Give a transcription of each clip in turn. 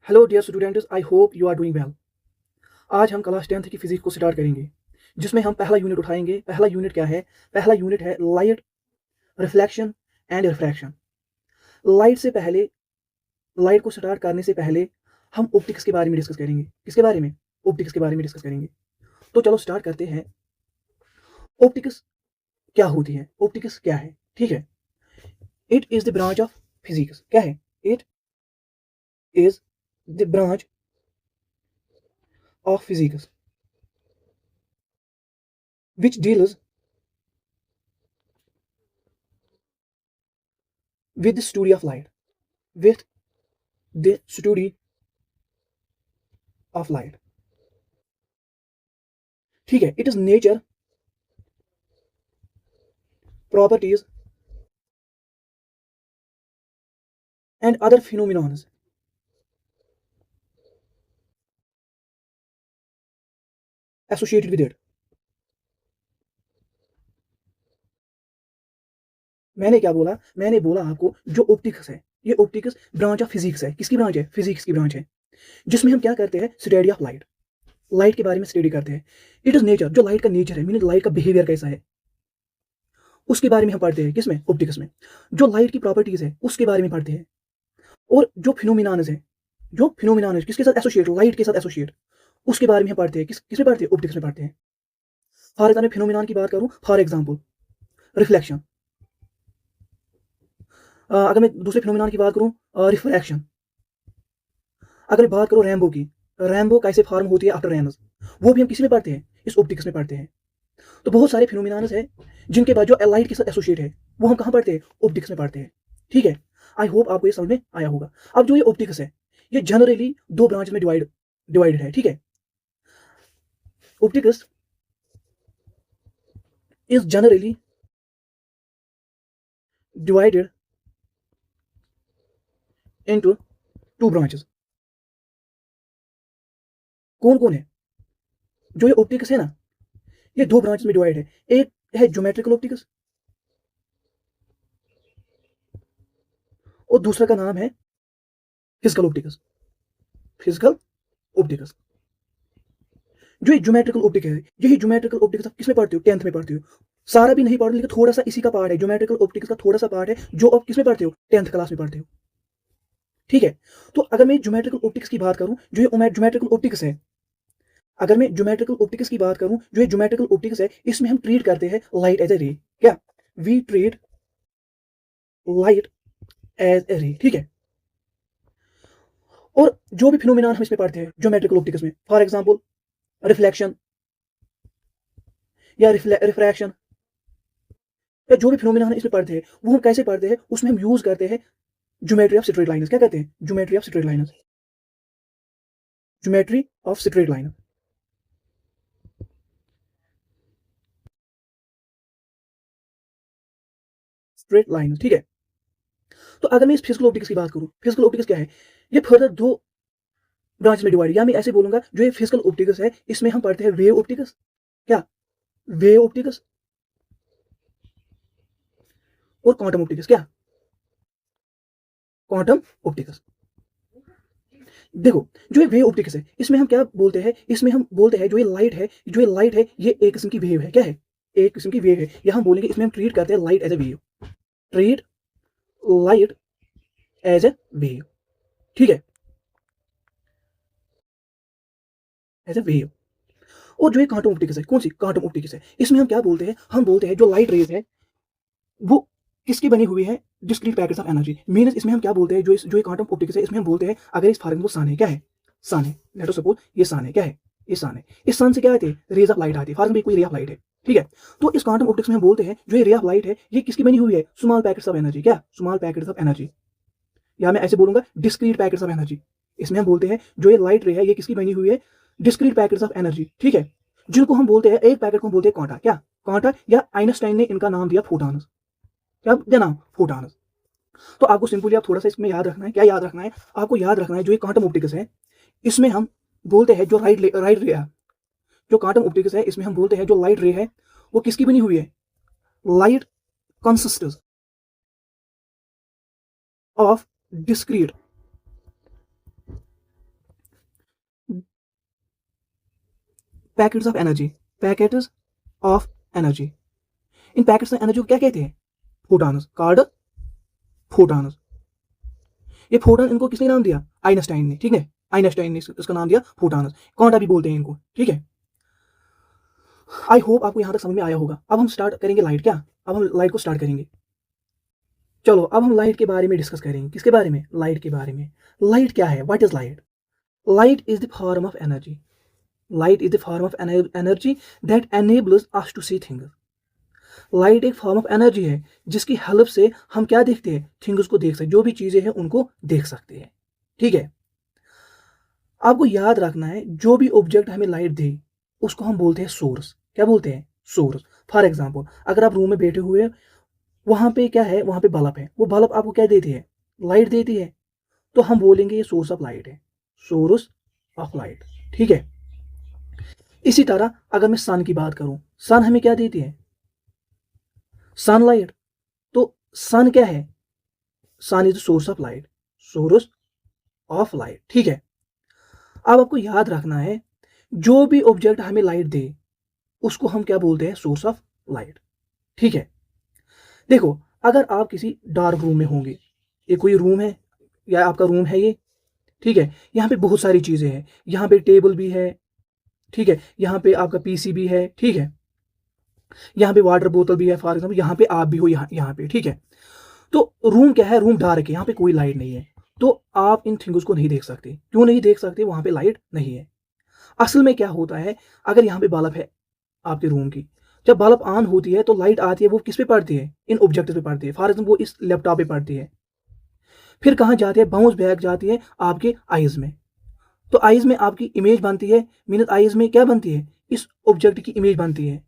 Hello dear students, I hope you are doing well. आज हम class 10th की physics को स्टार्ट करेंगे, जिसमें हम पहला यूनिट उठाएंगे। पहला यूनिट क्या है? पहला यूनिट है light, reflection and refraction. Light से पहले, लाइट को स्टार्ट करने से पहले हम ऑप्टिक्स के बारे में डिस्कस करेंगे। किसके बारे में? ऑप्टिक्स के बारे में डिस्कस करेंगे। तो चलो स्टार्ट करते हैं। ऑप्टिक्स क्या होती है? ऑप्टिक्स क्या है? ठीक है, it is the branch of physics. क्या है? It is the branch of physics which deals with the study of light, with the study of light। ठीक है, it is nature, properties and other phenomenons associated with it. मैंने क्या बोला? मैंने बोला आपको जो ऑप्टिक्स है, ये ऑप्टिक्स ब्रांच ऑफ फिजिक्स है। किसकी ब्रांच है? फिजिक्स की ब्रांच है, जिसमें हम क्या करते हैं? Study of light. लाइट के बारे में स्टडी करते हैं। इट इज नेचर, जो लाइट का नेचर है, मीनिंग लाइट का बिहेवियर कैसा है, उसके बारे में हम पढ़ते हैं। किसमें? ऑप्टिक्स में। जो लाइट की प्रॉपर्टीज है, उसके बारे में पढ़ते हैं। और जो फिनोमिनॉन्स है, जो फिनोमिनॉन्स किसके साथ एसोसिएट? लाइट के साथ एसोसिएट, उसके बारे में हम पढ़ते हैं। किसमें पढ़ते हैं? ऑप्टिक्स में पढ़ते हैं। फॉर एग्जाम्पल फिनोमिनॉन की बात करूं, फॉर एग्जाम्पल रिफ्लेक्शन। अगर मैं दूसरे फिनोमिनॉन की बात करूं, रिफ्रैक्शन। अगर मैं बात करूं रैम्बो की, रैम्बो कैसे फॉर्म होती है आफ्टर रेनस, वो भी हम किसी में पढ़ते हैं? इस ऑप्टिक्स में पढ़ते हैं। तो बहुत सारे फिनोमिनॉन्स है जिनके बाद जो लाइट के साथ एसोसिएट है, वो हम कहाँ पढ़ते हैं? ऑप्टिक्स में पढ़ते हैं। ठीक है, आई होप आपको ये समझ में आया होगा। अब जो ये ऑप्टिक्स है, ये जनरली दो ब्रांच में डिवाइडेड है। ठीक है, optics is generally divided into two branches. कौन कौन है? जो ये ऑप्टिक्स है ना, ये दो ब्रांच में डिवाइड है। एक है ज्योमेट्रिकल ऑप्टिक्स और दूसरा का नाम है फिजिकल ऑप्टिक्स। Physical optics. जो ये ज्योमेट्रिकल ऑप्टिक्स है, यही ज्योमेट्रिकल ऑप्टिक्स आप किसमें पढ़ते हो? 10th में पढ़ते हो। सारा भी नहीं पढ़ते, लेकिन थोड़ा सा इसी का पार्ट है। ज्योमेट्रिकल ऑप्टिक्स का थोड़ा सा पार्ट है जो आप किसमें पढ़ते हो? 10th क्लास में पढ़ते हो। ठीक है, तो अगर मैं ज्योमेट्रिकल ऑप्टिक्स की बात करूं, जो ये ज्योमेट्रिकल ऑप्टिक्स है, अगर मैं ज्योमेट्रिकल ऑप्टिक्स की बात करूं, जो ये ज्योमेट्रिकल ऑप्टिक्स है, इसमें हम ट्रीट करते हैं लाइट एज ए रे। क्या? We treat light as a ray. ठीक है, और जो भी फिनोमिना हम इसमें पढ़ते हैं ज्योमेट्रिकल ऑप्टिक्स में, फॉर एग्जांपल रिफ्लेक्शन या रिफ्रैक्शन, या जो भी फिनोमिना हम इसमें पढ़ते हैं, वो हम कैसे पढ़ते हैं? उसमें हम यूज करते हैं ज्योमेट्री ऑफ स्ट्रेट लाइन्स। क्या कहते हैं? Geometry of straight lines. Geometry of straight line, straight line. ठीक है, तो अगर मैं इस फिजिकल ऑप्टिक्स की बात करूं, फिजिकल ऑप्टिक्स क्या है? ये फर्दर दो ब्रांच में डिवाइड, या मैं ऐसे बोलूंगा, जो ये फिजिकल ऑप्टिक्स है, इसमें हम पढ़ते हैं वेव ऑप्टिक्स। क्या? वेव ऑप्टिक्स और क्वांटम ऑप्टिक्स। क्या? Quantum optics. देखो, जो ये वेव ऑप्टिक्स है, इसमें हम क्या बोलते हैं? इसमें हम बोलते हैं जो ये लाइट है, जो ये लाइट है, ये एक किस्म की वेव है। क्या है? एक किस्म की वेव है। या हम बोलेंगे इसमें हम ट्रीट करते हैं light as a wave. Treat light as a wave. ठीक है, एज ए वेव। और जो ये क्वांटम ऑप्टिक्स है, कौन सी क्वांटम ऑप्टिक्स है, इसमें हम क्या बोलते हैं? हम बोलते हैं जो लाइट रेज है, वो किसकी बनी हुई है? Discrete packets of energy. Means इसमें हम क्या बोलते हैं? जो ये क्वांटम ऑप्टिक्स है, इसमें हम बोलते हैं, अगर इस फॉर एग्जांपल सन है। क्या है? सन है, लेट अस सपोज ये सन है। क्या है? ये सन है। इस सन से क्या आते हैं? रेज ऑफ लाइट आती है। फॉर एग्जांपल कोई रे ऑफ लाइट है। ठीक है, तो इस क्वांटम ऑप्टिक्स में हम बोलते हैं जो ये रे ऑफ लाइट है, ये किसकी बनी हुई है? Small packets of energy. क्या? स्मॉल पैकेट्स ऑफ एनर्जी, या मैं ऐसे बोलूंगा डिस्क्रीट पैकेट्स ऑफ एनर्जी। इसमें हम बोलते हैं जो ये लाइट रे है, ये किसकी बनी हुई है? Discrete packets of energy. ठीक है, जिनको हम बोलते हैं, एक पैकेट को हम बोलते हैं क्वांटा। क्या? क्वांटा, या आइंस्टाइन ने इनका नाम दिया फोटॉन्स। क्या दिया नाम? फोटॉन्स। तो आपको सिंपली आप थोड़ा सा इसमें याद रखना है। क्या याद रखना है? आपको याद रखना है जो ये क्वांटम ऑप्टिक्स है, इसमें हम बोलते हैं जो राइट रे है, जो क्वांटम ऑप्टिक्स है, इसमें हम बोलते हैं जो लाइट रे है, वो किसकी बनी हुई है? Light consistence of discrete packets of energy, packets of energy. इन पैकेट्स ऑफ एनर्जी को क्या कहते हैं? Photons, called photons. ये फोटॉन इनको किसने नाम दिया? आइंस्टाइन ने, ठीक है, आइंस्टाइन ने इसका नाम दिया फोटॉन्स। क्वांटा भी बोलते हैं इनको, ठीक है। आई होप आपको यहां तक समझ में आया होगा। अब हम स्टार्ट करेंगे लाइट। क्या? अब हम लाइट को स्टार्ट करेंगे। चलो अब हम लाइट के बारे में डिस्कस करेंगे। किसके बारे में? लाइट के बारे में। लाइट क्या है? What is light? Light is the form of energy. Light is the form of energy that enables us to see things। Light एक फॉर्म ऑफ एनर्जी है जिसकी हेल्प से हम क्या देखते हैं? थिंग्स को देख सकते, जो भी चीजें हैं उनको देख सकते हैं, ठीक है। आपको याद रखना है, जो भी ऑब्जेक्ट हमें लाइट दे उसको हम बोलते हैं सोर्स। क्या बोलते हैं? सोर्स। फॉर एग्जाम्पल, अगर आप रूम में बैठे हुए, वहां पे क्या है? वहां पे बल्ब है, वो बल्ब आपको क्या देती है? लाइट देती है, तो हम बोलेंगे ये सोर्स ऑफ लाइट है, सोर्स ऑफ लाइट, ठीक है। इसी तरह अगर मैं सन की बात करूं, सन हमें क्या देती है? सनलाइट। तो सन क्या है? Sun is the source of light, source of light, ठीक है। अब आपको याद रखना है, जो भी ऑब्जेक्ट हमें लाइट दे उसको हम क्या बोलते हैं? सोर्स ऑफ लाइट, ठीक है। देखो, अगर आप किसी डार्क रूम में होंगे, ये कोई रूम है या आपका रूम है ये, ठीक है, यहाँ पे बहुत सारी चीजें हैं, यहाँ पे टेबल भी है, ठीक है, यहाँ पे आपका पीसी भी है, ठीक है, यहाँ पे वाटर बोतल भी है, फॉर एग्जाम्पल यहाँ पे आप भी हो, यहाँ पे, ठीक है। तो रूम क्या है? रूम डार्क है, यहाँ पे कोई लाइट नहीं है, तो आप इन थिंग्स को नहीं देख सकते। क्यों नहीं देख सकते? वहां पे लाइट नहीं है। असल में क्या होता है, अगर यहाँ पे बल्ब है आपके रूम की, जब बल्ब ऑन होती है तो लाइट आती है, वो किस पे पड़ती है? इन ऑब्जेक्ट पे पड़ती है। फॉर एग्जाम्पल वो इस लैपटॉप पे पड़ती है, फिर कहाँ जाती है? बाउंस बैक जाती है आपके आईज में। तो आईज में आपकी इमेज बनती है, मीनस आईज में क्या बनती है? इस ऑब्जेक्ट की इमेज बनती है।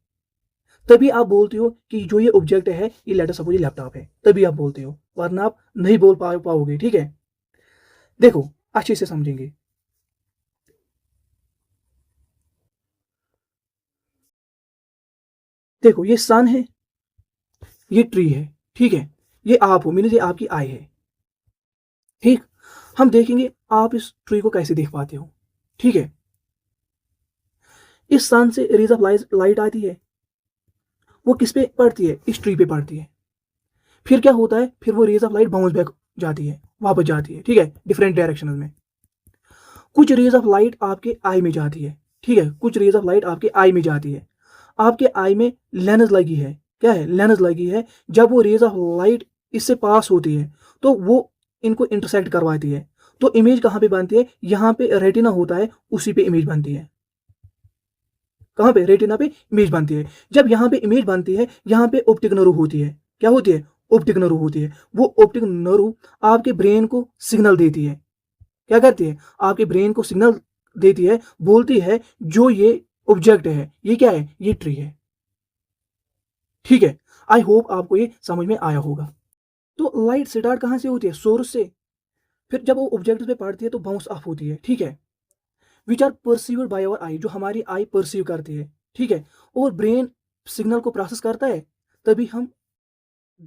तभी आप बोलते हो कि जो ये ऑब्जेक्ट है, ये लेटर सपोज ये लैपटॉप है, तभी आप बोलते हो, वरना आप नहीं बोल पाओगे, ठीक है। देखो, अच्छे से समझेंगे। देखो, ये सन है, ये ट्री है, ठीक है, ये आप हो, मीनस ये आपकी आई है, ठीक। हम देखेंगे आप इस ट्री को कैसे देख पाते हो, ठीक है। इस सन से रेज ऑफ लाइट आती है, वो किस पे पड़ती है? इस ट्री पे पड़ती है। फिर क्या होता है? फिर वो rays of light bounce back जाती है, वापस जाती है, ठीक है, डिफरेंट डायरेक्शन में। कुछ रेज ऑफ लाइट आपके आई में जाती है, ठीक है, कुछ रेज ऑफ लाइट आपके आई में जाती है। आपके आई में लेंस लगी है, क्या है? लेंस लगी है। जब वो रेज ऑफ लाइट इससे पास होती है तो वो इनको इंटरसेक्ट करवाती है, तो इमेज कहाँ पे बनती है? यहाँ पे रेटिना होता है, उसी पे इमेज बनती है। कहाँ पे? रेटिना पे इमेज बनती है। जब यहाँ पे इमेज बनती है, यहाँ पे ऑप्टिक नर्व होती है। क्या होती है? ऑप्टिक नर्व होती है। वो ऑप्टिक नर्व आपके ब्रेन को सिग्नल देती है। क्या करती है? आपके ब्रेन को सिग्नल देती है, बोलती है जो ये ऑब्जेक्ट है, ये क्या है? ये ट्री है, ठीक है। आई होप आपको ये समझ में आया होगा। तो लाइट स्टार्ट कहाँ से होती है? सोर्स से। फिर जब वो ऑब्जेक्ट पे पड़ती है तो बाउंस ऑफ होती है, ठीक है। Which are perceived by our eye, जो हमारी आई परसीव करती है, ठीक है। और ब्रेन सिग्नल को प्रोसेस करता है, तभी हम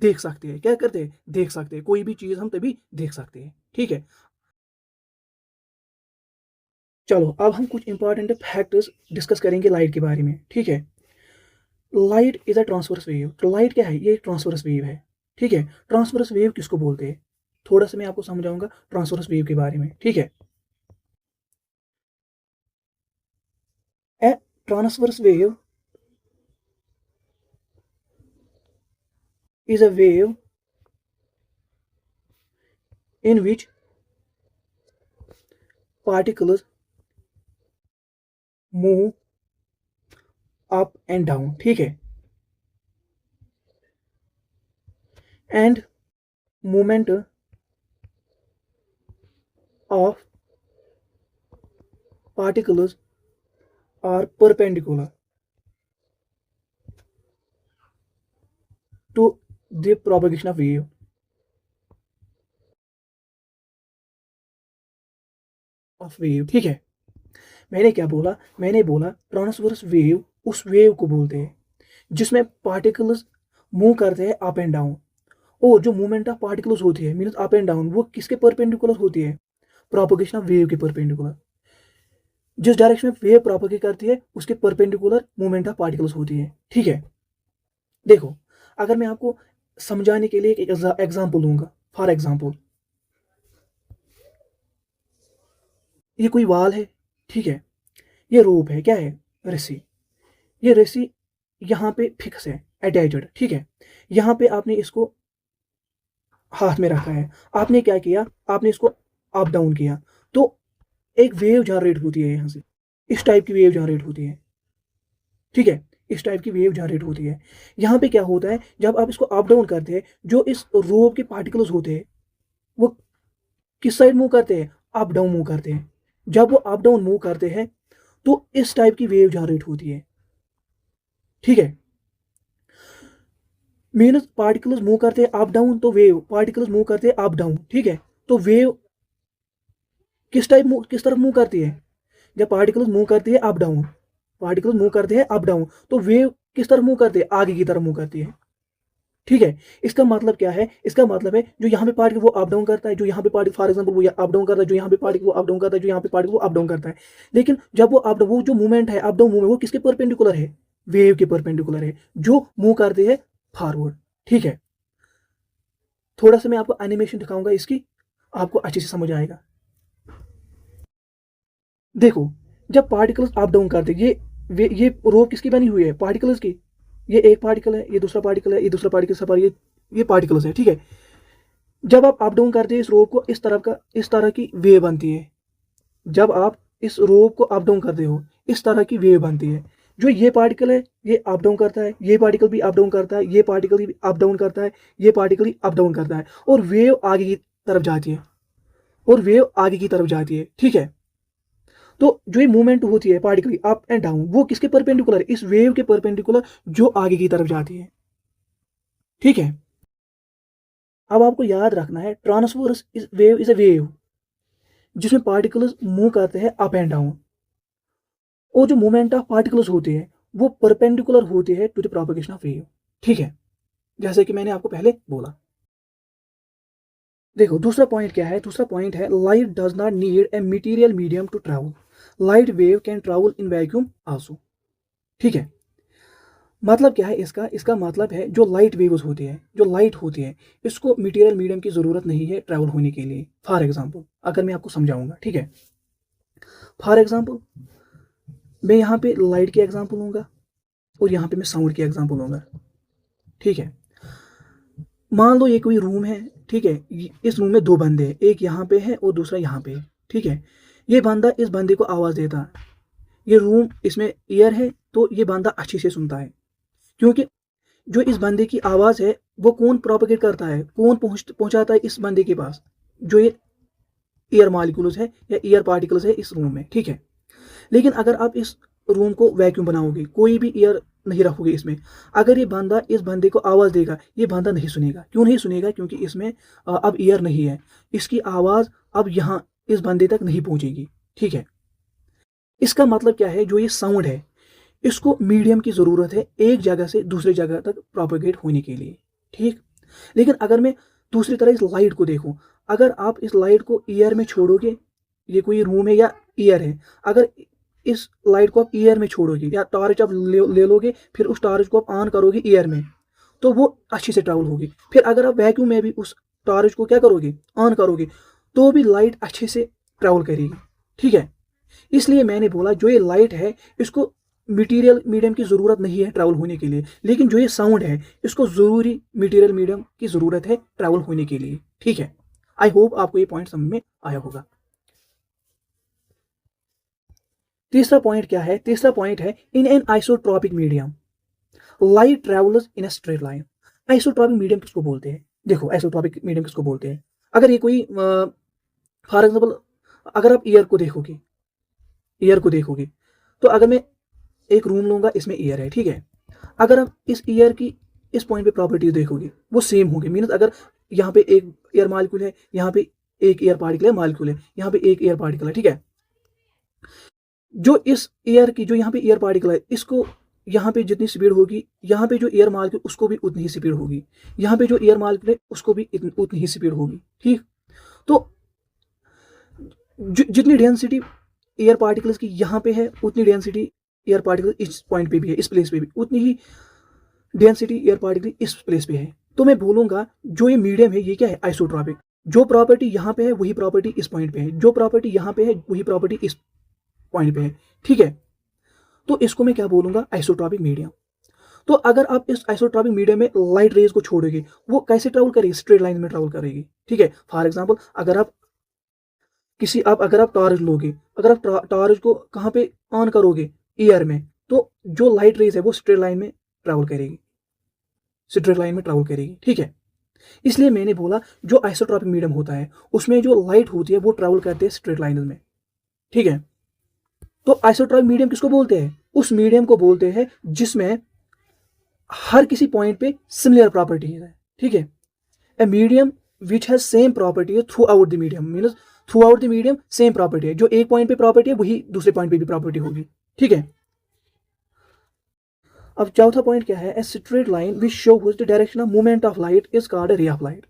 देख सकते हैं। क्या करते हैं? देख सकते हैं। कोई भी चीज हम तभी देख सकते हैं, ठीक है। चलो अब हम कुछ इंपॉर्टेंट फैक्टर्स डिस्कस करेंगे लाइट के बारे में, ठीक है। Light is a transverse wave. तो लाइट क्या है? ये ट्रांसवर्स वेव है, ठीक है। ट्रांसवर्स वेव किसको बोलते हैं? थोड़ा सा मैं आपको समझाऊंगा ट्रांसवर्स वेव के बारे में, ठीक है। A transverse wave is a wave in which particles move up and down, ठीक है। and movement of particles are perpendicular to the propagation of wave। ठीक है। मैंने क्या बोला? मैंने बोला ट्रांसवर्स वेव उस वेव को बोलते हैं जिसमें पार्टिकल्स मूव करते हैं अप एंड डाउन। और जो मूवमेंट ऑफ पार्टिकल्स होती है मीन्स अप एंड डाउन, वो किसके परपेंडिकुलर होती है? प्रोपगेशन ऑफ वेव के परपेंडिकुलर। जिस डायरेक्शन में वेव प्रोपेगेट करती है उसके परपेंडिकुलर मूवमेंट ऑफ पार्टिकल्स होती है। ठीक है, देखो अगर मैं आपको समझाने के लिए एक एग्जांपल दूंगा, फॉर एग्जांपल ये कोई वाल है, ठीक है, ये रोप है, क्या है, रस्सी। ये रस्सी यहाँ पे फिक्स है, अटैच्ड, ठीक है। यहाँ पे आपने इसको हाथ में रखा है, आपने क्या किया, आपने इसको अप डाउन किया, तो एक वेव जनरेट होती है यहाँ से, इस टाइप की वेव जनरेट होती है, ठीक है, इस टाइप की वेव जनरेट होती है। यहाँ पे क्या होता है, जब आप इसको अप डाउन करते हैं, जो इस रोप के पार्टिकल्स होते हैं वो किस साइड मूव करते हैं, अप डाउन मूव करते हैं। जब वो अप डाउन मूव करते हैं तो इस टाइप की वेव जनरेट होती है, ठीक है। मीन्स पार्टिकल्स मूव करते हैं अप डाउन, तो वेव, पार्टिकल्स मूव करते हैं अप डाउन, ठीक है। तो वेव किस तरफ मूव करती है, जब पार्टिकल्स मूव करती है अप डाउन, पार्टिकल्स मूव करते हैं अप डाउन, तो वेव किस तरफ मूव करती है, आगे की तरफ मूव करती है, ठीक है। इसका मतलब क्या है, इसका मतलब है जो यहाँ पे पार्टिकल वो अप डाउन करता है, जो यहाँ पे पार्टिकल फॉर एग्जांपल वो अप डाउन करता है, जो यहाँ पे पार्टिकल वो अप डाउन करता है, जो यहाँ पे पार्टिकल वो अप डाउन करता है। लेकिन जब वो अप डाउन, वो जो मूवमेंट है, अप डाउन मूवमेंट, वो किसके परपेंडिकुलर है, वेव के परपेंडिकुलर है, जो मूव करते हैं फॉरवर्ड, ठीक है। थोड़ा सा मैं आपको एनिमेशन दिखाऊंगा इसकी, आपको अच्छे से समझ आएगा। देखो जब पार्टिकल्स अप डाउन करते हैं, ये रोप किसकी बनी हुई है, पार्टिकल्स की। ये एक पार्टिकल है, ये दूसरा पार्टिकल है, ये दूसरा पार्टिकल, सब ये पार्टिकल्स है, ठीक है। जब आप अप डाउन करते हैं इस रोप को, इस तरह की वेव बनती है। जब आप इस रोप को अप डाउन करते हो, इस तरह की वेव बनती है। जो ये पार्टिकल है ये अप डाउन करता है, ये पार्टिकल भी अप डाउन करता है, ये पार्टिकल भी अप डाउन करता है, ये पार्टिकल भी अप डाउन करता है, और वेव आगे की तरफ जाती है, और वेव आगे की तरफ जाती है, ठीक है। तो जो ये मूवमेंट होती है पार्टिकल अप एंड डाउन, वो किसके परपेंडिकुलर, इस वेव के परपेंडिकुलर, जो आगे की तरफ जाती है, ठीक है। अब आपको याद रखना है, transverse wave is a wave जिसमें पार्टिकल्स मूव करते हैं अप एंड डाउन, और जो मूवमेंट ऑफ पार्टिकल्स होते हैं वो परपेंडिकुलर होते हैं to the propagation of wave, ठीक है, जैसे कि मैंने आपको पहले बोला। देखो दूसरा पॉइंट क्या है, दूसरा पॉइंट है light does not need a material medium to travel, light wave can travel in vacuum also, ठीक है। मतलब क्या है इसका, इसका मतलब है जो लाइट वेव्स होती है, जो लाइट होती है, इसको मटेरियल मीडियम की ज़रूरत नहीं है ट्रैवल होने के लिए। फॉर एग्जांपल अगर मैं आपको समझाऊंगा, ठीक है, फॉर एग्जांपल मैं यहाँ पे लाइट की एग्जांपल लूँगा और यहाँ पे मैं साउंड की एग्जांपल लूँगा, ठीक है। मान लो ये कोई रूम है, ठीक है, इस रूम में दो बंदे हैं, एक यहाँ पे है और दूसरा यहाँ पे है, ठीक है। ये बंदा इस बंदे को आवाज़ देता है, ये रूम इसमें ईयर है, तो ये बंदा अच्छे से सुनता है, क्योंकि जो इस बंदे की आवाज़ है वो कौन प्रोपेगेट करता है, कौन पहुंचाता है इस बंदे के पास, जो ये ईयर मालिक्यूल्स है या ईयर पार्टिकल्स है इस रूम में, ठीक है। लेकिन अगर आप इस रूम को वैक्यूम बनाओगे, कोई भी ईयर नहीं रखोगे इसमें, अगर ये बंदा इस बंदे को आवाज़ देगा, ये बंदा नहीं सुनेगा। क्यों नहीं सुनेगा, क्योंकि इसमें अब ईयर नहीं है, इसकी आवाज़ अब यहाँ इस बंदे तक नहीं पहुँचेगी, ठीक है। इसका मतलब क्या है, जो ये साउंड है इसको मीडियम की ज़रूरत है एक जगह से दूसरी जगह तक प्रोपेगेट होने के लिए, ठीक। लेकिन अगर मैं दूसरी तरह इस लाइट को देखूं, अगर आप इस लाइट को ईयर में छोड़ोगे, ये कोई रूम है या ईयर है, अगर इस लाइट को आप ईयर में छोड़ोगे या टॉर्च आप ले लोगे, फिर उस टॉर्च को आप ऑन करोगे ईयर में, तो वो अच्छी से ट्रैवल होगी। फिर अगर आप वैक्यूम में भी उस टॉर्च को क्या करोगे, ऑन करोगे, तो भी लाइट अच्छे से ट्रैवल करेगी, ठीक है। इसलिए मैंने बोला जो ये लाइट है इसको मटेरियल मीडियम की ज़रूरत नहीं है ट्रैवल होने के लिए, लेकिन जो ये साउंड है इसको ज़रूरी मटेरियल मीडियम की ज़रूरत है ट्रैवल होने के लिए, ठीक है। आई होप आपको ये पॉइंट समझ में आया होगा। तीसरा पॉइंट क्या है, तीसरा पॉइंट है in an isotropic medium light travels in a straight line. Isotropic medium किसको बोलते हैं, देखो आइसोट्रॉपिक मीडियम किसको बोलते हैं। अगर ये कोई फॉर एग्जाम्पल अगर आप ईयर को देखोगे, ईयर को देखोगे, तो अगर मैं एक रूम लूंगा, इसमें ईयर है, ठीक है। अगर आप इस ईयर की इस पॉइंट पे प्रॉपर्टीज देखोगे वो सेम होगी, मीन्स अगर यहाँ पे एक एयर मालिक्यूल है, यहाँ पे एक एयर पार्टिकल है, मालिक्यूल है, यहाँ पे एक एयर पार्टिकल है, ठीक है। जो इस एयर की, जो यहाँ पे एयर पार्टिकल है, इसको यहाँ पे जितनी स्पीड होगी, यहाँ पे जो एयर मालिक्यूल उसको भी उतनी ही स्पीड होगी, यहाँ पे जो एयर मालिक्यूल है उसको भी उतनी ही स्पीड होगी, ठीक। तो जितनी डेंसिटी एयर पार्टिकल्स की यहाँ पे है उतनी डेंसिटी एयर पार्टिकल इस पॉइंट पे भी है, इस प्लेस पे भी उतनी ही डेंसिटी एयर पार्टिकल इस प्लेस पे है। तो मैं बोलूँगा जो ये मीडियम है ये क्या है, आइसोट्रॉपिक। जो प्रॉपर्टी यहाँ पे है वही प्रॉपर्टी इस पॉइंट पे है, जो प्रॉपर्टी यहाँ पे है वही प्रॉपर्टी इस पॉइंट पे है, ठीक है। तो इसको मैं क्या बोलूँगा, आइसोट्रॉपिक मीडियम। तो अगर आप इस आइसोट्रॉपिक मीडियम में लाइट रेज को छोड़ोगे, वो कैसे ट्रेवल करेगी, स्ट्रेट लाइन में ट्रेवल करेगी, ठीक है। फॉर एग्जाम्पल अगर आप टॉर्च लोगे, अगर आप टॉर्च को कहाँ पे ऑन करोगे, एयर में, तो जो लाइट रेज है वो स्ट्रेट लाइन में ट्रेवल करेगी, स्ट्रेट लाइन में ट्रेवल करेगी, ठीक है। इसलिए मैंने बोला जो आइसोट्रॉपिक मीडियम होता है उसमें जो लाइट होती है वो ट्रेवल करती है स्ट्रेट लाइन में, ठीक है। तो आइसोट्रॉपिक मीडियम किसको बोलते हैं, उस मीडियम को बोलते हैं जिसमें हर किसी पॉइंट पे सिमिलर प्रॉपर्टीज है, ठीक है। A medium which has same property through out the medium, means through out the medium same property है, जो एक पॉइंट पे प्रॉपर्टी है वही दूसरे पॉइंट पे भी प्रॉपर्टी होगी, ठीक है। अब चौथा पॉइंट क्या है, a straight line which shows the direction of movement of light is called ray of light.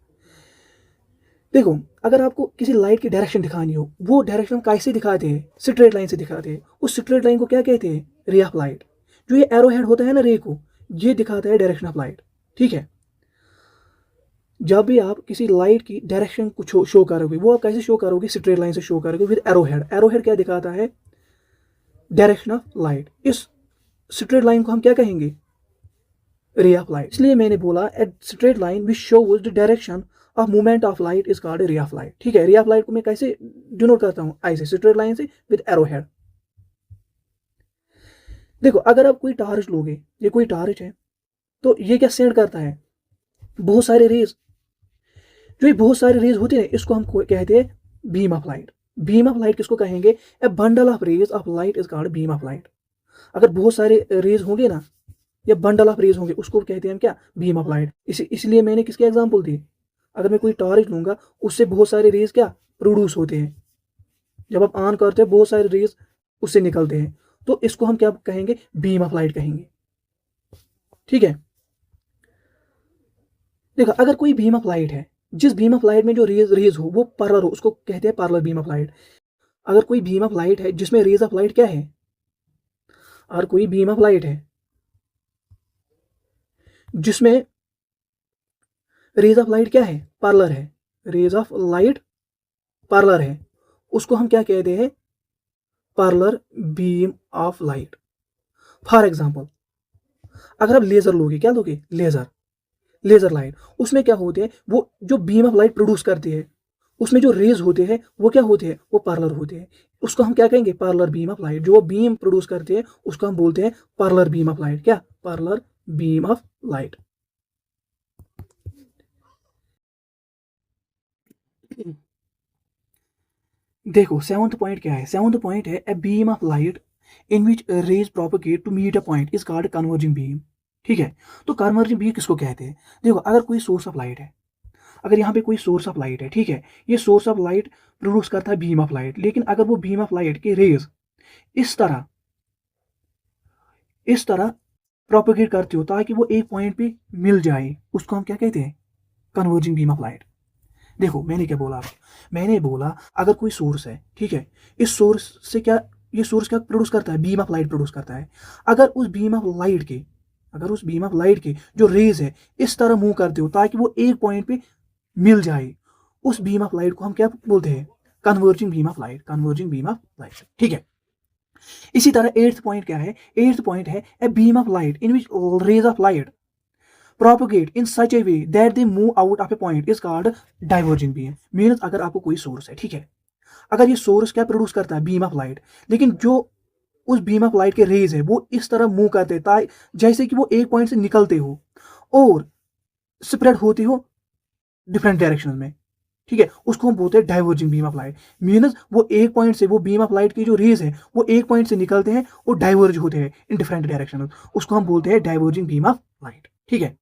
देखो अगर आपको किसी लाइट की डायरेक्शन दिखानी हो, वो डायरेक्शन कैसे दिखाते हैं, स्ट्रेट लाइन से दिखाते हैं। उस स्ट्रेट लाइन को क्या कहते हैं, रे ऑफ लाइट। जो ये एरो हेड होता है ना रे को, ये दिखाता है डायरेक्शन ऑफ लाइट, ठीक है। जब भी आप किसी लाइट की डायरेक्शन को शो करोगे, वो आप कैसे शो करोगे, स्ट्रेट लाइन से शो करोगे with arrow head. Arrow head क्या दिखाता है, डायरेक्शन ऑफ लाइट। इस स्ट्रेट लाइन को हम क्या कहेंगे, रे ऑफ लाइट। इसलिए मैंने बोला a straight line which shows the direction of movement of light is called ray of light, ठीक है। रे ऑफ लाइट को मैं कैसे डिनोट करता हूँ, ऐसे स्ट्रेट लाइन से विद एरो हेड। देखो अगर आप कोई टार्च लोगे, ये कोई टार्च है, तो ये क्या सेंड करता है, बहुत सारे रेज। जो ये बहुत सारे रेज होते हैं इसको हम कहते हैं beam of light. Beam of light किसको कहेंगे, a bundle of rays of light is called beam of light. अगर बहुत सारे रेज होंगे ना, या बंडल ऑफ रेज होंगे, उसको कहते हैं हम क्या, बीम ऑफ लाइट। इसलिए मैंने किसके एग्जांपल दी, अगर मैं कोई टॉर्च लूंगा उससे बहुत सारे रेज क्या प्रोड्यूस होते हैं, जब आप ऑन करते हैं बहुत सारे रेज उससे निकलते हैं, तो इसको हम क्या कहेंगे, बीम ऑफ लाइट कहेंगे, ठीक है। देखो अगर कोई बीम ऑफ लाइट है, जिस बीम ऑफ लाइट में जो रेज हो वो पैरेलल हो, उसको कहते हैं पैरेलल बीम ऑफ लाइट। अगर कोई बीम ऑफ लाइट है जिसमें रेज ऑफ लाइट क्या है, अगर कोई बीम ऑफ लाइट है जिसमें रेज ऑफ लाइट क्या है, पैरेलल है, रेज ऑफ लाइट पैरेलल है, उसको हम क्या कहते हैं, parallel beam of light. For example अगर आप लेजर लोगे, क्या लोगे, लेजर लाइट, उसमें क्या होते हैं, वो जो बीम ऑफ लाइट प्रोड्यूस करते हैं उसमें जो रेज होते हैं वो क्या होते हैं, वो पैरेलल होते हैं। उसको हम क्या कहेंगे, पैरेलल बीम ऑफ लाइट। जो बीम प्रोड्यूस करते हैं उसको हम बोलते हैं पैरेलल बीम ऑफ लाइट, क्या, पैरेलल बीम ऑफ लाइट। देखो सेवंथ पॉइंट क्या है, सेवंथ पॉइंट है a beam of light in which rays propagate to meet a point is called converging beam, ठीक है। तो कन्वर्जिंग बीम किसको कहते हैं, देखो अगर कोई सोर्स ऑफ लाइट है, अगर यहाँ पे कोई सोर्स ऑफ लाइट है, ठीक है, ये सोर्स ऑफ लाइट प्रोड्यूस करता है बीम ऑफ लाइट, लेकिन अगर वो बीम ऑफ लाइट के रेज इस तरह प्रोपेगेट करते हो ताकि वो एक पॉइंट पे मिल जाए, उसको हम क्या कहते हैं, कन्वर्जिंग बीम ऑफ लाइट। देखो मैंने क्या बोला, मैंने बोला अगर कोई सोर्स है, ठीक है, इस सोर्स से क्या, ये सोर्स क्या प्रोड्यूस करता है, बीम ऑफ लाइट प्रोड्यूस करता है। अगर उस बीम ऑफ लाइट के जो रेज है इस तरह मूव करते हो ताकि वो एक पॉइंट पे मिल जाए, उस बीम ऑफ लाइट को हम क्या बोलते हैं, converging beam of light, converging beam of light, ठीक है। इसी तरह एट्थ पॉइंट क्या है, एट्थ पॉइंट है a beam of light in which rays of light propagate in such a way that they move out of a point is called diverging beam। Means अगर आपको कोई सोर्स है, ठीक है, अगर ये सोर्स क्या प्रोड्यूस करता है, बीम ऑफ लाइट, लेकिन जो उस बीम ऑफ लाइट के रेज है वो इस तरह मूव करते हैं जैसे कि वो एक पॉइंट से निकलते हो और स्प्रेड होती हो डिफरेंट डायरेक्शन में, ठीक है, उसको हम बोलते हैं diverging beam of light. Means वो एक पॉइंट से, वो बीम ऑफ लाइट की जो रेज है वो एक पॉइंट से निकलते हैं और डाइवर्ज होते हैं इन डिफरेंट डायरेक्शन, उसको हम बोलते हैं डाइवर्जिंग बीम ऑफ लाइट, ठीक है।